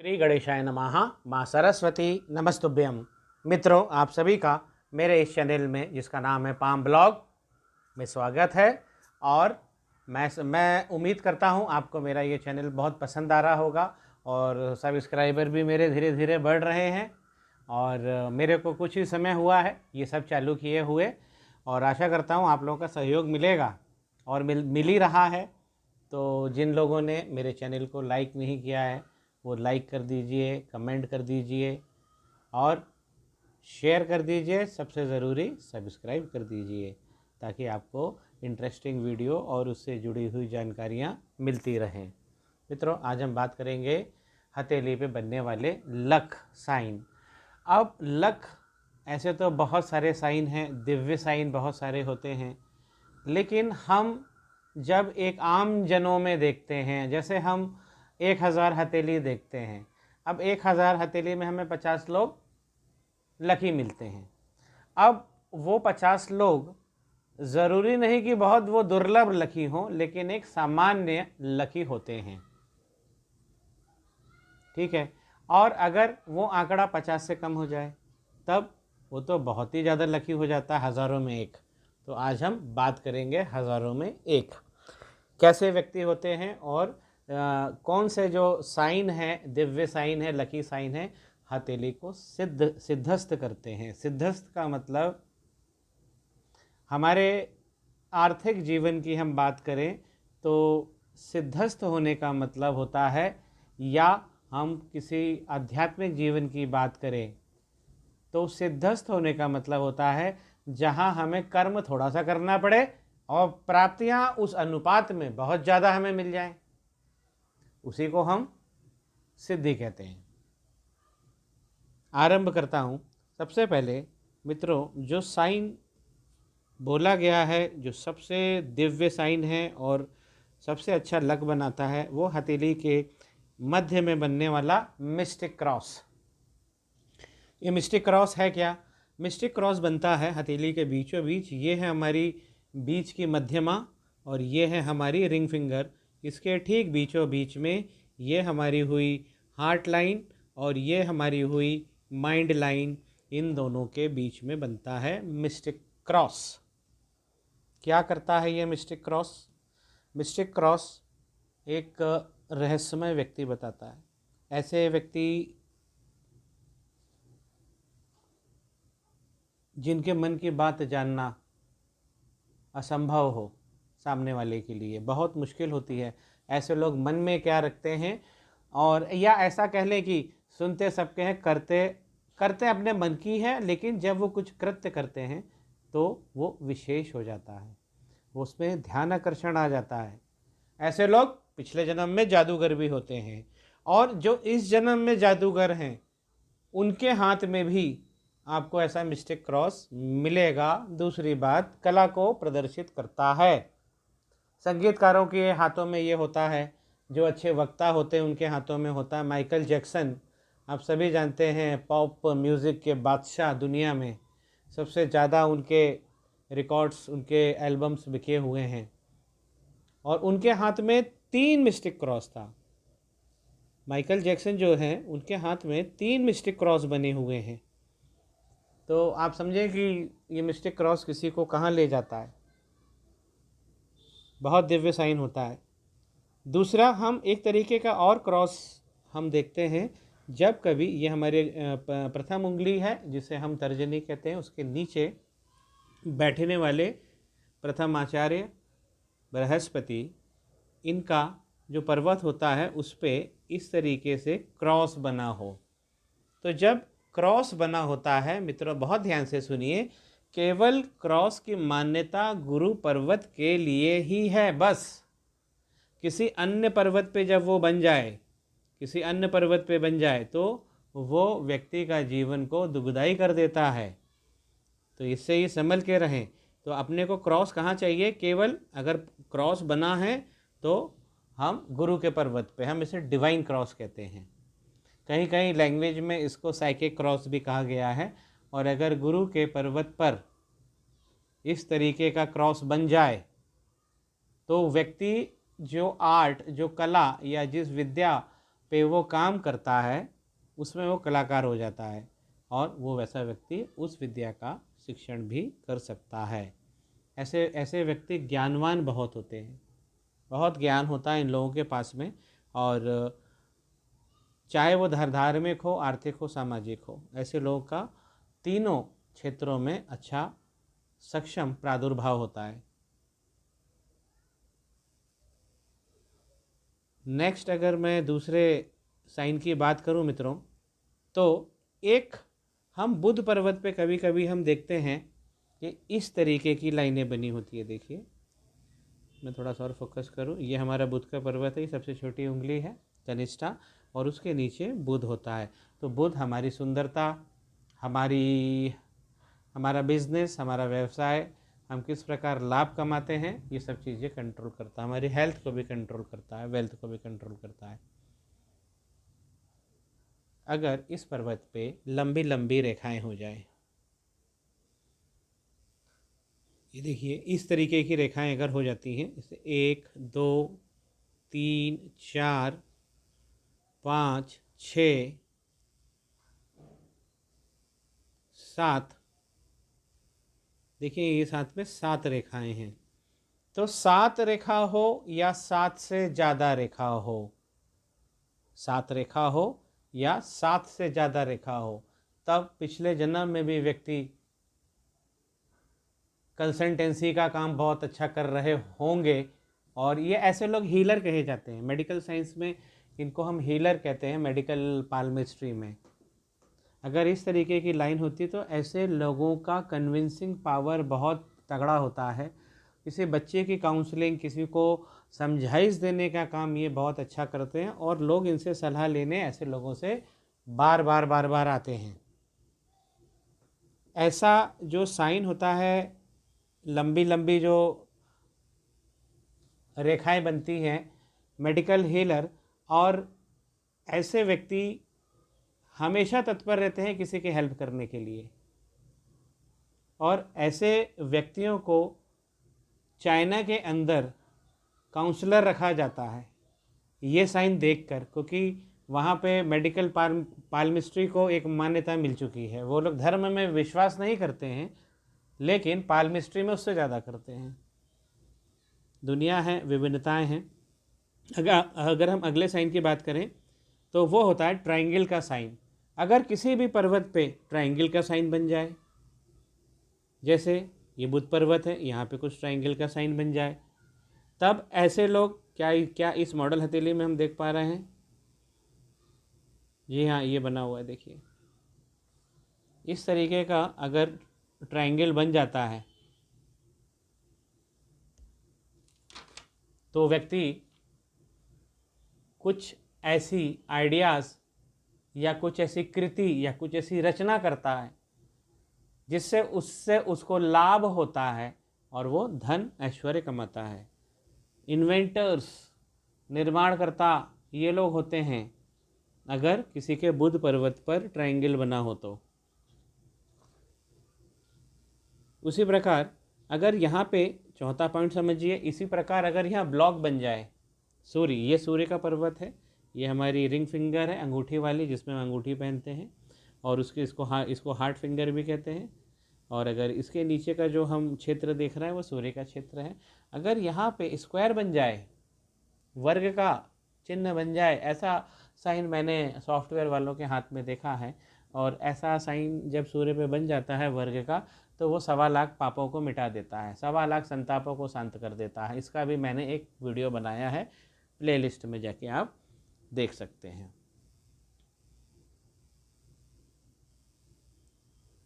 श्री गणेशाय नमः। माँ सरस्वती नमस्तुभ्यम। मित्रों, आप सभी का मेरे इस चैनल में जिसका नाम है पाम ब्लॉग में स्वागत है। और मैं उम्मीद करता हूँ आपको मेरा ये चैनल बहुत पसंद आ रहा होगा और सब्सक्राइबर भी मेरे धीरे धीरे बढ़ रहे हैं। और मेरे को कुछ ही समय हुआ है ये सब चालू किए हुए, और आशा करता हूँ आप लोगों का सहयोग मिलेगा और मिल ही रहा है। तो जिन लोगों ने मेरे चैनल को लाइक नहीं किया है वो लाइक कर दीजिए, कमेंट कर दीजिए और शेयर कर दीजिए। सबसे ज़रूरी सब्सक्राइब कर दीजिए ताकि आपको इंटरेस्टिंग वीडियो और उससे जुड़ी हुई जानकारियाँ मिलती रहें। मित्रों, आज हम बात करेंगे हथेली पे बनने वाले लक साइन। अब लक, ऐसे तो बहुत सारे साइन हैं, दिव्य साइन बहुत सारे होते हैं, लेकिन हम जब एक आम जनों में देखते हैं, जैसे हम 1000 हथेली देखते हैं, अब 1000 हथेली में हमें 50 लोग लकी मिलते हैं। अब वो 50 लोग ज़रूरी नहीं कि बहुत वो दुर्लभ लकी हों, लेकिन एक सामान्य लकी होते हैं, ठीक है। और अगर वो आंकड़ा 50 से कम हो जाए तब वो तो बहुत ही ज़्यादा लकी हो जाता है, हज़ारों में एक। तो आज हम बात करेंगे हज़ारों में एक कैसे व्यक्ति होते हैं और कौन से जो साइन है, दिव्य साइन है, लकी साइन है, हथेली को सिद्धस्थ करते हैं। सिद्धस्थ का मतलब, हमारे आर्थिक जीवन की हम बात करें तो सिद्धस्थ होने का मतलब होता है, या हम किसी आध्यात्मिक जीवन की बात करें तो सिद्धस्थ होने का मतलब होता है जहां हमें कर्म थोड़ा सा करना पड़े और प्राप्तियां उस अनुपात में बहुत ज़्यादा हमें मिल जाएं, उसी को हम सिद्धि कहते हैं। आरंभ करता हूं। सबसे पहले मित्रों, जो साइन बोला गया है, जो सबसे दिव्य साइन है और सबसे अच्छा लक बनाता है, वो हथेली के मध्य में बनने वाला मिस्टिक क्रॉस। ये मिस्टिक क्रॉस है क्या? मिस्टिक क्रॉस बनता है हथेली के बीचों बीच। ये है हमारी बीच की मध्यमा और ये है हमारी रिंग फिंगर। इसके ठीक बीचों बीच में ये हमारी हुई हार्ट लाइन और ये हमारी हुई माइंड लाइन। इन दोनों के बीच में बनता है मिस्टिक क्रॉस। क्या करता है ये मिस्टिक क्रॉस? मिस्टिक क्रॉस एक रहस्यमय व्यक्ति बताता है। ऐसे व्यक्ति जिनके मन की बात जानना असंभव हो, सामने वाले के लिए बहुत मुश्किल होती है। ऐसे लोग मन में क्या रखते हैं, और या ऐसा कह लें कि सुनते सबके हैं, करते करते अपने मन की है, लेकिन जब वो कुछ कृत्य करते हैं तो वो विशेष हो जाता है, उसमें ध्यान आकर्षण आ जाता है। ऐसे लोग पिछले जन्म में जादूगर भी होते हैं, और जो इस जन्म में जादूगर हैं उनके हाथ में भी आपको ऐसा मिस्टिक क्रॉस मिलेगा। दूसरी बात, कला को प्रदर्शित करता है। संगीतकारों के हाथों में ये होता है, जो अच्छे वक्ता होते हैं उनके हाथों में होता है। माइकल जैक्सन, आप सभी जानते हैं, पॉप म्यूज़िक के बादशाह, दुनिया में सबसे ज़्यादा उनके रिकॉर्ड्स, उनके एल्बम्स बिके हुए हैं, और उनके हाथ में 3 मिस्टिक क्रॉस था। माइकल जैक्सन जो हैं उनके हाथ में 3 मिस्टिक क्रॉस बने हुए हैं। तो आप समझें कि ये मिस्टिक क्रॉस किसी को कहाँ ले जाता है। बहुत दिव्य साइन होता है। दूसरा, हम एक तरीके का और क्रॉस हम देखते हैं, जब कभी ये हमारे प्रथम उंगली है जिसे हम तर्जनी कहते हैं, उसके नीचे बैठने वाले प्रथम आचार्य बृहस्पति, इनका जो पर्वत होता है उस पर इस तरीके से क्रॉस बना हो। तो जब क्रॉस बना होता है, मित्रों बहुत ध्यान से सुनिए, केवल क्रॉस की मान्यता गुरु पर्वत के लिए ही है बस। किसी अन्य पर्वत पे जब वो बन जाए, किसी अन्य पर्वत पे बन जाए तो वो व्यक्ति का जीवन को दुखदाई कर देता है। तो इससे ही संभल के रहें। तो अपने को क्रॉस कहाँ चाहिए? केवल अगर क्रॉस बना है तो हम गुरु के पर्वत पे, हम इसे डिवाइन क्रॉस कहते हैं। कहीं कहीं लैंग्वेज में इसको साइकिक क्रॉस भी कहा गया है। और अगर गुरु के पर्वत पर इस तरीके का क्रॉस बन जाए तो व्यक्ति जो आर्ट, जो कला या जिस विद्या पे वो काम करता है उसमें वो कलाकार हो जाता है, और वो वैसा व्यक्ति उस विद्या का शिक्षण भी कर सकता है। ऐसे ऐसे व्यक्ति ज्ञानवान बहुत होते हैं, बहुत ज्ञान होता है इन लोगों के पास में। और चाहे वो धार्मिक हो, आर्थिक हो, सामाजिक हो, ऐसे लोगों का तीनों क्षेत्रों में अच्छा सक्षम प्रादुर्भाव होता है। नेक्स्ट अगर मैं दूसरे साइन की बात करूं मित्रों, तो एक हम बुध पर्वत पे कभी कभी हम देखते हैं कि इस तरीके की लाइनें बनी होती है। देखिए, मैं थोड़ा सा और फोकस करूं, ये हमारा बुध का पर्वत है, ये सबसे छोटी उंगली है कनिष्ठा, और उसके नीचे बुध होता है। तो बुध हमारी सुंदरता, हमारी हमारा बिजनेस, हमारा व्यवसाय, हम किस प्रकार लाभ कमाते हैं, ये सब चीज़ें कंट्रोल करता है। हमारी हेल्थ को भी कंट्रोल करता है, वेल्थ को भी कंट्रोल करता है। अगर इस पर्वत पे लंबी लंबी रेखाएं हो जाए, ये देखिए इस तरीके की रेखाएं अगर हो जाती हैं, जैसे 1 2 3 4 5 6 7, देखिए ये साथ में 7 रेखाएं हैं। तो 7 रेखा हो या 7 से ज़्यादा रेखा हो, 7 रेखा हो या 7 से ज़्यादा रेखा हो, तब पिछले जन्म में भी व्यक्ति कंसल्टेंसी का काम बहुत अच्छा कर रहे होंगे। और ये ऐसे लोग हीलर कहे जाते हैं मेडिकल साइंस में, इनको हम हीलर कहते हैं मेडिकल पाल्मिस्ट्री में। अगर इस तरीके की लाइन होती तो ऐसे लोगों का कन्विंसिंग पावर बहुत तगड़ा होता है। किसी बच्चे की काउंसलिंग, किसी को समझाइश देने का काम ये बहुत अच्छा करते हैं, और लोग इनसे सलाह लेने ऐसे लोगों से बार बार बार बार आते हैं। ऐसा जो साइन होता है, लंबी लंबी जो रेखाएं बनती हैं, मेडिकल हीलर और ऐसे व्यक्ति हमेशा तत्पर रहते हैं किसी की हेल्प करने के लिए। और ऐसे व्यक्तियों को चाइना के अंदर काउंसलर रखा जाता है ये साइन देखकर, क्योंकि वहाँ पे मेडिकल पाल्मिस्ट्री को एक मान्यता मिल चुकी है। वो लोग धर्म में विश्वास नहीं करते हैं, लेकिन पाल्मिस्ट्री में उससे ज़्यादा करते हैं। दुनिया है, विभिन्नताएं हैं। अगर हम अगले साइन की बात करें तो वो होता है ट्रायंगल का साइन। अगर किसी भी पर्वत पे ट्रायंगल का साइन बन जाए, जैसे ये बुध पर्वत है, यहाँ पे कुछ ट्रायंगल का साइन बन जाए, तब ऐसे लोग क्या इस मॉडल हथेली में हम देख पा रहे हैं? जी हाँ, ये बना हुआ है, देखिए इस तरीके का अगर ट्रायंगल बन जाता है तो व्यक्ति कुछ ऐसी आइडियाज़ या कुछ ऐसी कृति या कुछ ऐसी रचना करता है जिससे उससे उसको लाभ होता है और वो धन ऐश्वर्य कमाता है। इन्वेंटर्स, निर्माणकर्ता, ये लोग होते हैं अगर किसी के बुध पर्वत पर ट्रायंगल बना हो तो। उसी प्रकार अगर यहाँ पे चौथा पॉइंट समझिए, इसी प्रकार अगर यहाँ ब्लॉक बन जाए, सूर्य, ये सूर्य का पर्वत है, ये हमारी रिंग फिंगर है अंगूठी वाली जिसमें हम अंगूठी पहनते हैं, और इसको हार्ट फिंगर भी कहते हैं। और अगर इसके नीचे का जो हम क्षेत्र देख रहे हैं वो सूर्य का क्षेत्र है। अगर यहाँ पे स्क्वायर बन जाए, वर्ग का चिन्ह बन जाए, ऐसा साइन मैंने सॉफ्टवेयर वालों के हाथ में देखा है। और ऐसा साइन जब सूर्य पे बन जाता है वर्ग का, तो वो 1.25 लाख पापों को मिटा देता है, 1.25 लाख संतापों को शांत कर देता है। इसका भी मैंने एक वीडियो बनाया है, प्लेलिस्ट में जाके आप देख सकते हैं।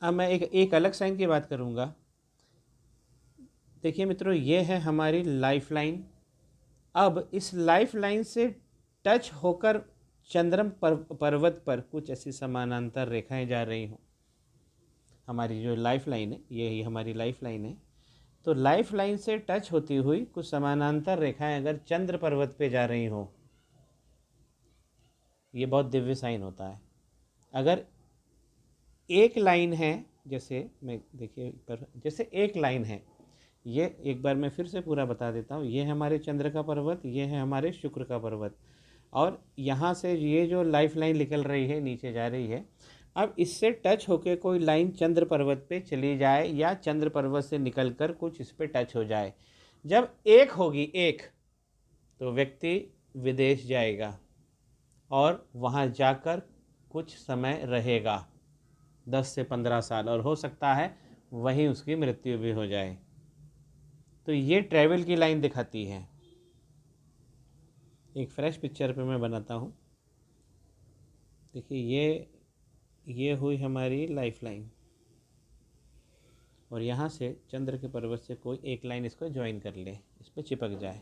अब मैं एक अलग साइन की बात करूँगा। देखिए मित्रों, ये है हमारी लाइफ लाइन। अब इस लाइफ लाइन से टच होकर चंद्रम पर्वत पर कुछ ऐसी समानांतर रेखाएं जा रही हों। हमारी जो लाइफ लाइन है, ये ही हमारी लाइफ लाइन है। तो लाइफ लाइन से टच होती हुई कुछ समानांतर रेखाएं अगर चंद्र पर्वत पे जा रही हों, ये बहुत दिव्य साइन होता है। अगर एक लाइन है, जैसे मैं देखिए जैसे एक लाइन है, ये एक बार मैं फिर से पूरा बता देता हूँ। ये है हमारे चंद्र का पर्वत, ये है हमारे शुक्र का पर्वत। और यहाँ से ये जो लाइफ लाइन निकल रही है नीचे जा रही है, अब इससे टच होके कोई लाइन चंद्र पर्वत पे चली जाए या चंद्र पर्वत से निकलकर कुछ इस पे टच हो जाए, जब एक होगी एक, तो व्यक्ति विदेश जाएगा और वहाँ जाकर कुछ समय रहेगा, 10 से 15 साल, और हो सकता है वहीं उसकी मृत्यु भी हो जाए। तो ये ट्रैवल की लाइन दिखाती है। एक फ्रेश पिक्चर पे मैं बनाता हूँ। देखिए ये हुई हमारी लाइफ लाइन, और यहाँ से चंद्र के पर्वत से कोई एक लाइन इसको ज्वाइन कर ले, इस पर चिपक जाए।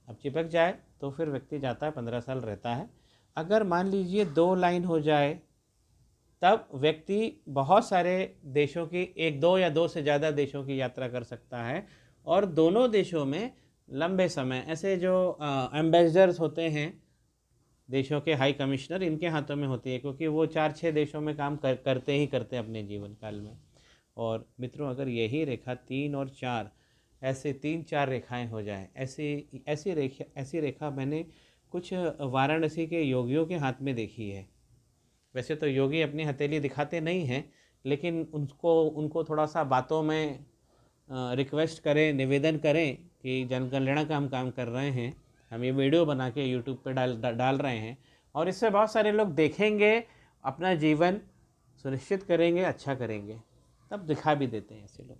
अब चिपक जाए तो फिर व्यक्ति जाता है, 15 साल रहता है। अगर मान लीजिए 2 लाइन हो जाए, तब व्यक्ति बहुत सारे देशों की, 1-2 या 2 से ज़्यादा देशों की यात्रा कर सकता है, और दोनों देशों में लंबे समय, ऐसे जो एम्बेसडर्स होते हैं, देशों के हाई कमिश्नर, इनके हाथों में होती है, क्योंकि वो 4-6 देशों में काम करते ही करते हैं अपने जीवन काल में। और मित्रों, अगर यही रेखा 3 और 4, ऐसे 3-4 रेखाएं हो जाएं, ऐसी रेखा मैंने कुछ वाराणसी के योगियों के हाथ में देखी है। वैसे तो योगी अपनी हथेली दिखाते नहीं हैं, लेकिन उनको थोड़ा सा बातों में रिक्वेस्ट करें, निवेदन करें कि जनकल्याण का हम काम कर रहे हैं, हम ये वीडियो बना के यूट्यूब पे डाल रहे हैं, और इससे बहुत सारे लोग देखेंगे, अपना जीवन सुनिश्चित करेंगे, अच्छा करेंगे, तब दिखा भी देते हैं ऐसे लोग।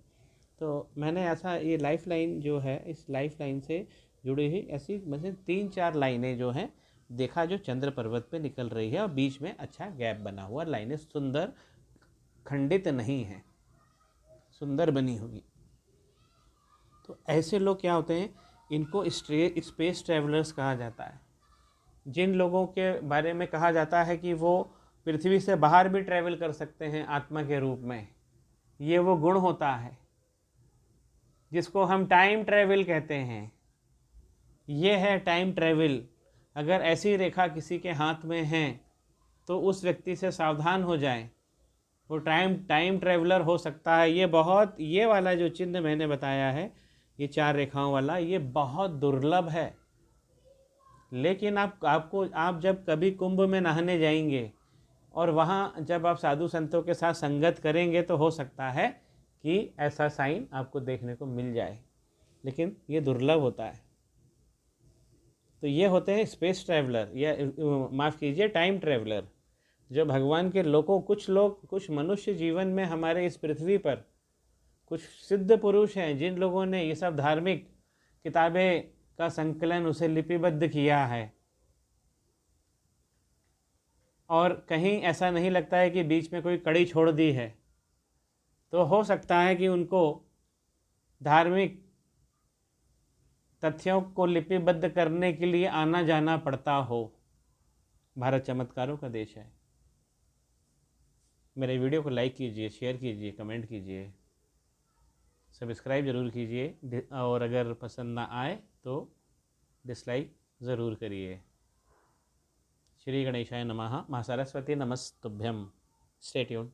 तो मैंने ऐसा, ये लाइफ लाइन जो है, इस लाइफ लाइन से जुड़ी हुई ऐसी मतलब 3-4 लाइनें जो हैं देखा, जो चंद्र पर्वत पे निकल रही है, और बीच में अच्छा गैप बना हुआ, लाइनें सुंदर, खंडित नहीं है, सुंदर बनी होगी। तो ऐसे लोग क्या होते हैं, इनको स्पेस ट्रैवलर्स कहा जाता है। जिन लोगों के बारे में कहा जाता है कि वो पृथ्वी से बाहर भी ट्रैवल कर सकते हैं आत्मा के रूप में, ये वो गुण होता है जिसको हम टाइम ट्रैवल कहते हैं। ये है टाइम ट्रैवल। अगर ऐसी रेखा किसी के हाथ में है तो उस व्यक्ति से सावधान हो जाए, वो टाइम ट्रैवलर हो सकता है। ये वाला जो चिन्ह मैंने बताया है, ये 4 रेखाओं वाला, ये बहुत दुर्लभ है। लेकिन आप जब कभी कुंभ में नहाने जाएंगे और वहाँ जब आप साधु संतों के साथ संगत करेंगे, तो हो सकता है कि ऐसा साइन आपको देखने को मिल जाए, लेकिन ये दुर्लभ होता है। तो ये होते हैं स्पेस ट्रैवलर, या माफ़ कीजिए, टाइम ट्रैवलर, जो भगवान के लोगों, कुछ मनुष्य जीवन में हमारे इस पृथ्वी पर कुछ सिद्ध पुरुष हैं, जिन लोगों ने ये सब धार्मिक किताबें का संकलन, उसे लिपिबद्ध किया है, और कहीं ऐसा नहीं लगता है कि बीच में कोई कड़ी छोड़ दी है। तो हो सकता है कि उनको धार्मिक तथ्यों को लिपिबद्ध करने के लिए आना जाना पड़ता हो। भारत चमत्कारों का देश है। मेरे वीडियो को लाइक कीजिए, शेयर कीजिए, कमेंट कीजिए, सब्सक्राइब ज़रूर कीजिए, और अगर पसंद ना आए तो डिसलाइक ज़रूर करिए। श्री गणेशाय नमः। मां सरस्वती नमस्तुभ्यं। Stay tuned.